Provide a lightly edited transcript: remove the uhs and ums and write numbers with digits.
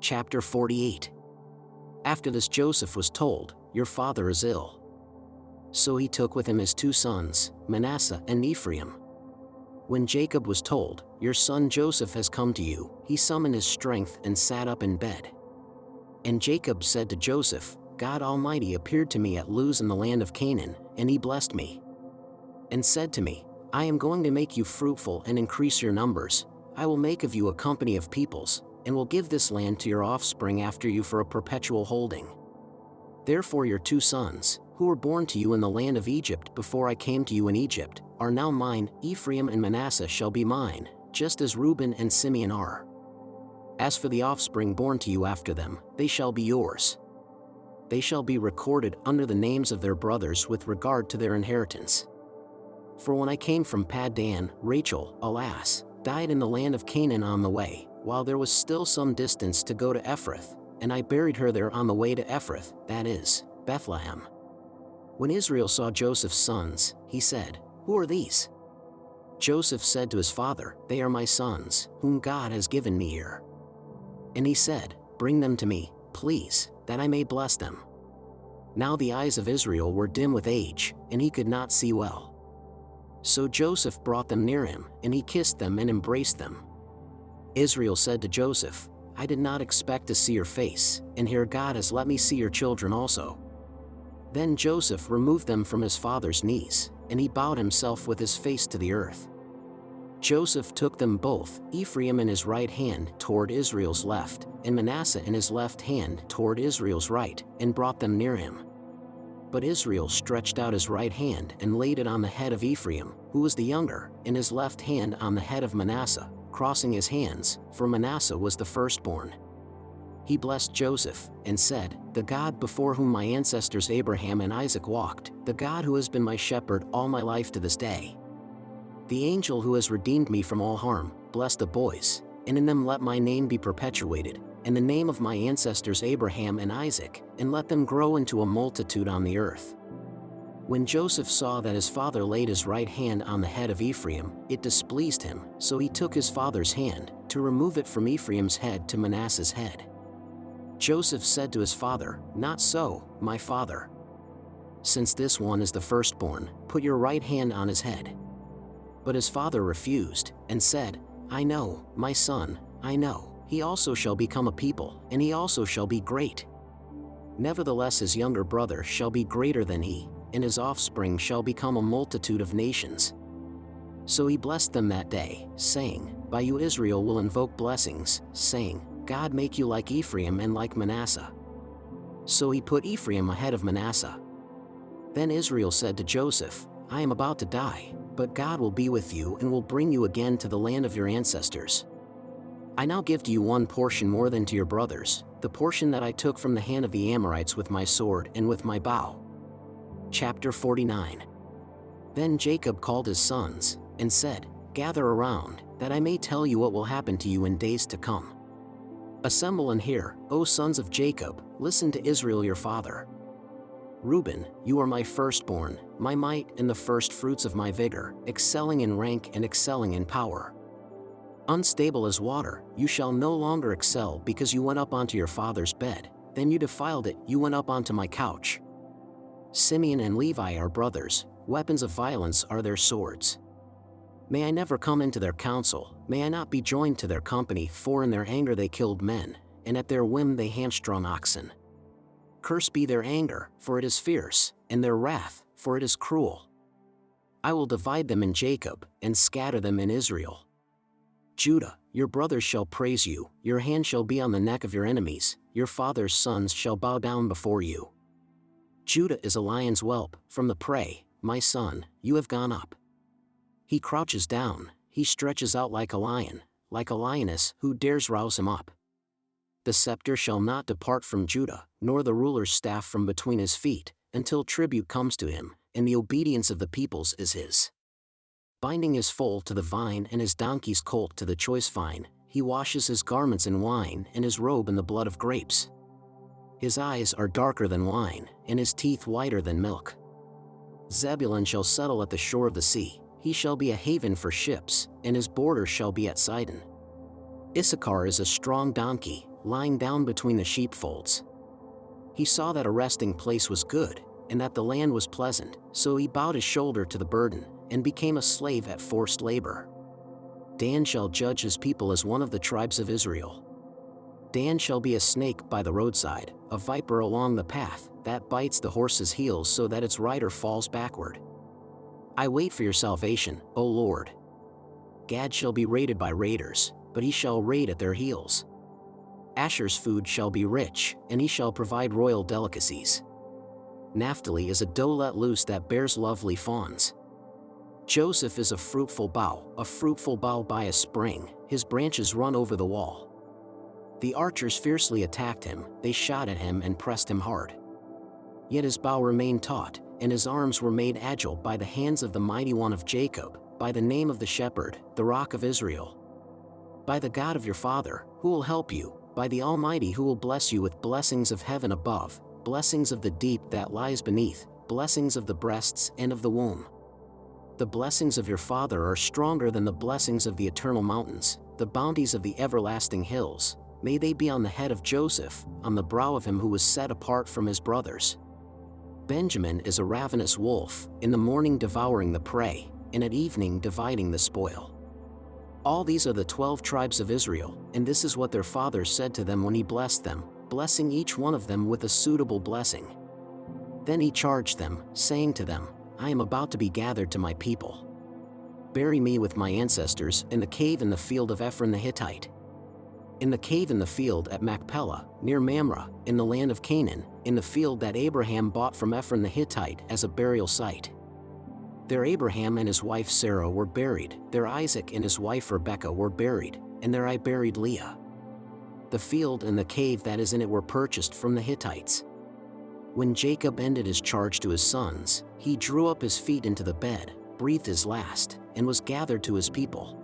Chapter 48. After this Joseph was told, "Your father is ill." So he took with him his 2 sons, Manasseh and Ephraim. When Jacob was told, "Your son Joseph has come to you," he summoned his strength and sat up in bed. And Jacob said to Joseph, "God Almighty appeared to me at Luz in the land of Canaan, and he blessed me. And said to me, I am going to make you fruitful and increase your numbers. I will make of you a company of peoples, and will give this land to your offspring after you for a perpetual holding. Therefore your 2 sons, who were born to you in the land of Egypt before I came to you in Egypt, are now mine. Ephraim and Manasseh shall be mine, just as Reuben and Simeon are. As for the offspring born to you after them, they shall be yours. They shall be recorded under the names of their brothers with regard to their inheritance. For when I came from Paddan, Rachel, alas, died in the land of Canaan on the way, while there was still some distance to go to Ephrath, and I buried her there on the way to Ephrath, that is, Bethlehem. When Israel saw Joseph's sons, he said, "Who are these?" Joseph said to his father, "They are my sons, whom God has given me here." And he said, "Bring them to me, please, that I may bless them." Now the eyes of Israel were dim with age, and he could not see well. So Joseph brought them near him, and he kissed them and embraced them. Israel said to Joseph, "I did not expect to see your face, and here God has let me see your children also." Then Joseph removed them from his father's knees, and he bowed himself with his face to the earth. Joseph took them both, Ephraim in his right hand toward Israel's left, and Manasseh in his left hand toward Israel's right, and brought them near him. But Israel stretched out his right hand and laid it on the head of Ephraim, who was the younger, and his left hand on the head of Manasseh, crossing his hands, for Manasseh was the firstborn. He blessed Joseph, and said, "The God before whom my ancestors Abraham and Isaac walked, the God who has been my shepherd all my life to this day. The angel who has redeemed me from all harm, bless the boys, and in them let my name be perpetuated, and the name of my ancestors Abraham and Isaac, and let them grow into a multitude on the earth." When Joseph saw that his father laid his right hand on the head of Ephraim, it displeased him, so he took his father's hand, to remove it from Ephraim's head to Manasseh's head. Joseph said to his father, "Not so, my father. Since this one is the firstborn, put your right hand on his head." But his father refused, and said, "I know, my son, I know. He also shall become a people, and he also shall be great. Nevertheless his younger brother shall be greater than he, and his offspring shall become a multitude of nations." So he blessed them that day, saying, "By you Israel will invoke blessings, saying, God make you like Ephraim and like Manasseh." So he put Ephraim ahead of Manasseh. Then Israel said to Joseph, "I am about to die, but God will be with you and will bring you again to the land of your ancestors. I now give to you one portion more than to your brothers, the portion that I took from the hand of the Amorites with my sword and with my bow." Chapter 49. Then Jacob called his sons, and said, "Gather around, that I may tell you what will happen to you in days to come. Assemble and hear, O sons of Jacob, listen to Israel your father. Reuben, you are my firstborn, my might and the first fruits of my vigor, excelling in rank and excelling in power. Unstable as water, you shall no longer excel because you went up onto your father's bed, then you defiled it, you went up onto my couch. Simeon and Levi are brothers, weapons of violence are their swords. May I never come into their counsel, may I not be joined to their company, for in their anger they killed men, and at their whim they hamstrung oxen. Cursed be their anger, for it is fierce, and their wrath, for it is cruel. I will divide them in Jacob, and scatter them in Israel. Judah, your brothers shall praise you, your hand shall be on the neck of your enemies, your father's sons shall bow down before you. Judah is a lion's whelp, from the prey, my son, you have gone up. He crouches down, he stretches out like a lion, like a lioness, who dares rouse him up? The scepter shall not depart from Judah, nor the ruler's staff from between his feet, until tribute comes to him, and the obedience of the peoples is his. Binding his foal to the vine and his donkey's colt to the choice vine, he washes his garments in wine and his robe in the blood of grapes. His eyes are darker than wine, and his teeth whiter than milk. Zebulun shall settle at the shore of the sea, he shall be a haven for ships, and his border shall be at Sidon. Issachar is a strong donkey, lying down between the sheepfolds. He saw that a resting place was good, and that the land was pleasant, so he bowed his shoulder to the burden, and became a slave at forced labor. Dan shall judge his people as one of the tribes of Israel. Dan shall be a snake by the roadside, a viper along the path, that bites the horse's heels so that its rider falls backward. I wait for your salvation, O Lord. Gad shall be raided by raiders, but he shall raid at their heels. Asher's food shall be rich, and he shall provide royal delicacies. Naphtali is a doe let loose that bears lovely fawns. Joseph is a fruitful bough by a spring, his branches run over the wall. The archers fiercely attacked him, they shot at him and pressed him hard. Yet his bow remained taut, and his arms were made agile by the hands of the mighty one of Jacob, by the name of the shepherd, the rock of Israel. By the God of your father, who will help you, by the Almighty who will bless you with blessings of heaven above, blessings of the deep that lies beneath, blessings of the breasts and of the womb. The blessings of your father are stronger than the blessings of the eternal mountains, the bounties of the everlasting hills. May they be on the head of Joseph, on the brow of him who was set apart from his brothers. Benjamin is a ravenous wolf, in the morning devouring the prey, and at evening dividing the spoil. All these are the 12 tribes of Israel, and this is what their father said to them when he blessed them, blessing each one of them with a suitable blessing. Then he charged them, saying to them, I am about to be gathered to my people. Bury me with my ancestors in the cave in the field of Ephron the Hittite. In the cave in the field at Machpelah, near Mamre, in the land of Canaan, in the field that Abraham bought from Ephron the Hittite as a burial site. There Abraham and his wife Sarah were buried, there Isaac and his wife Rebekah were buried, and there I buried Leah. The field and the cave that is in it were purchased from the Hittites. When Jacob ended his charge to his sons, he drew up his feet into the bed, breathed his last, and was gathered to his people.